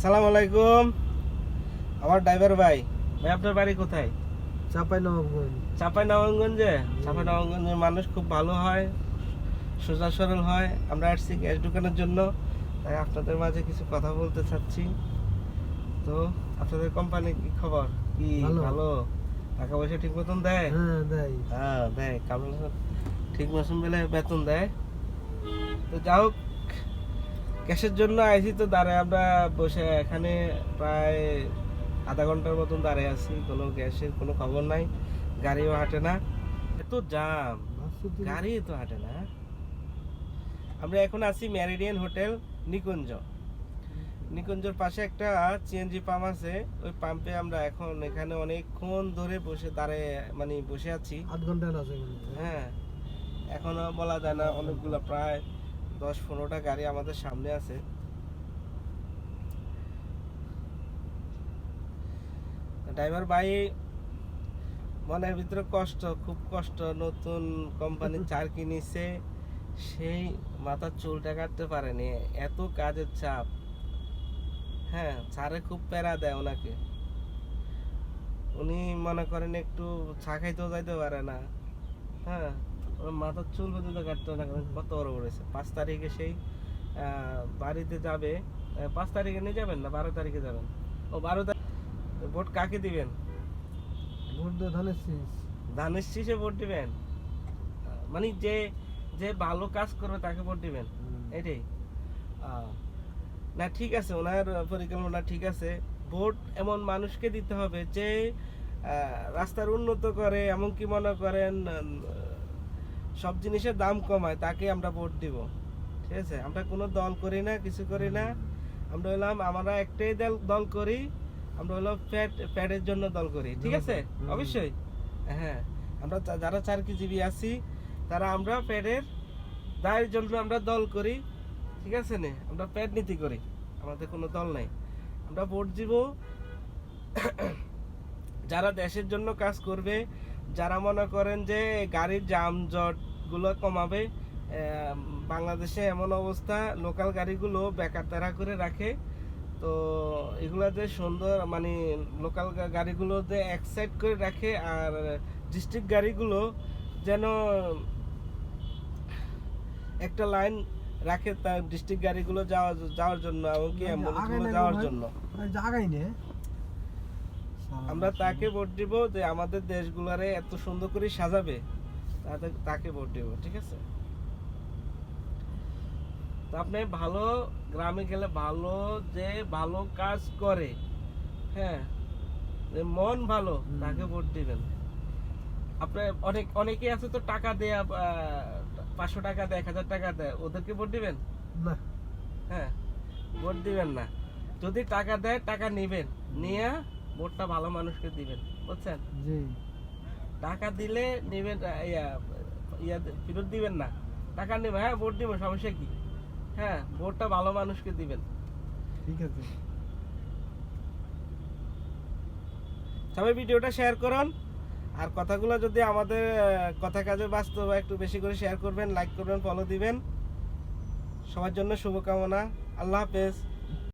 আসসালামু আলাইকুম। আমার ড্রাইভার ভাই, আপনার বাড়ি কোথায়? চাঁপাইনবাবগঞ্জ। চাঁপাইনবাবগঞ্জের মানুষ খুব ভালো হয়, সোজা সরল হয়। আমরা আসছি গ্যাস দোকানের জন্য, তাই আপনাদের মাঝে কিছু কথা বলতে চাচ্ছি। তো আপনাদের কোম্পানি কি খবর? কি ভালো? টাকা পয়সা ঠিক মতন দেয়? হ্যাঁ দেয়, কারণ ঠিক মতন বেলে বেতন দেয়। তো যাই হোক, গ্যাসের জন্য আইছি, তো দাঁড়ায় আমরা বসে এখানে প্রায় আধা ঘন্টার মতন দাঁড়িয়ে আছি, কোনো গ্যাসের কোনো খবর নাই, গাড়িও হাঁটে না, এত জাম, গাড়ি তো হাঁটে না। আমরা এখন আছি মেরিডিয়ান হোটেল নিকুঞ্জর পাশে একটা সিএনজি পাম্প আছে, ওই পাম্পে আমরা এখন এখানে অনেকক্ষণ ধরে বসে আছি। 8 ঘন্টা আছে। হ্যাঁ, এখনো বলা যায় না, অনেকগুলো প্রায় 10-15টা গাড়ি আমাদের সামনে আছে। ড্রাইভার ভাই মনের ভিতরে কষ্ট, খুব কষ্ট। নতুন কোম্পানির চার কিনেছে, সেই মাথার চুলটা কাটতে পারেনি, এত কাজের চাপ। হ্যাঁ, স্যারে খুব প্যারা দেয় ওনাকে। উনি মনে করেন একটু চা খাইতেও যাইতে পারে না। হ্যাঁ, ওর মাথার চুল পর্যন্ত কাটতে না, কত বড় করেছে। 5 তারিখে সেই বাড়িতে যাবে। 5 তারিখে নিয়ে যাবেন না 12 তারিখে যাবেন? ও 12 তারিখ। ভোট কাকে দিবেন? ভোট দিয়ে ধানের শীষে ভোট দিবেন? মানে যে যে ভালো কাজ করবে তাকে ভোট দিবেন, এটাই? না, ঠিক আছে, ওনার পরিকল্পনা ঠিক আছে। ভোট এমন মানুষকে দিতে হবে যে রাস্তার উন্নত করে, এমনকি মনে করেন সব জিনিসের দাম কমায়, তাকে আমরা ভোট দিব। ঠিক আছে, আমরা কোনো দল করি না, কিছু করি না। আমরা একটাই দল করি, আমরা হলো ফ্যাটের জন্য দল করি। ঠিক আছে, অবশ্যই। হ্যাঁ, আমরা যারা চারকিজীবী আছি, তারা আমরা ফ্যাটের দায়ের জন্য আমরা দল করি। ঠিক আছে না, আমরা প্যাড নীতি করি, আমাদের কোনো দল নাই। আমরা ভোট দিব যারা দেশের জন্য কাজ করবে, যারা মনে করেন যে গাড়ির যানজট গুলো কমাবে। বাংলাদেশে এমন অবস্থা, লোকাল গাড়িগুলো বেকার তারা করে রাখে। তো এগুলা যে সুন্দর, মানে লোকাল গাড়িগুলো যে এক সাইড করে রাখে, আর ডিস্ট্রিক্ট গাড়িগুলো যেন একটা লাইন রাখে, তার ডিস্ট্রিক্ট গাড়িগুলো যাওয়ার জন্য, এমনকি অ্যাম্বুলেন্সগুলো যাওয়ার জন্য। জায়গাই নেই। আমরা তাকে ভোট দিব যে আমাদের দেশগুলারে এত সুন্দর করে সাজাবে, তাকে ভোট দিব। ঠিক আছে, তো আপনি ভালো গ্রামে গেলে, ভালো যে ভালো কাজ করে, হ্যাঁ, যে মন ভালো, তাকে ভোট দিবেন। আপনি অনেকেই আছে তো টাকা দেয়া, 500 টাকা দেয়, 1000 টাকা দেয়, ওদেরকে ভোট দিবেন না? হ্যাঁ, ভোট দিবেন না। যদি টাকা দেয়, টাকা নিবেন, নিয়ে ভোটটা ভালো মানুষকে দিবেন, বুঝছেন? জি। টাকা দিলে নিবেন, ফেরত দিবেন না, টাকা নেবে। হ্যাঁ, ভোট দিব, সমস্যা কি? হ্যাঁ, ভোটটা ভালো মানুষকে দিবেন। ঠিক আছে। সবাই ভিডিওটা শেয়ার করুন, আর কথাগুলো যদি আমাদের কথা কাজে বাস্তব, একটু বেশি করে শেয়ার করবেন, লাইক করবেন, ফলো দিবেন। সবার জন্য শুভকামনা। আল্লাহ হাফেজ।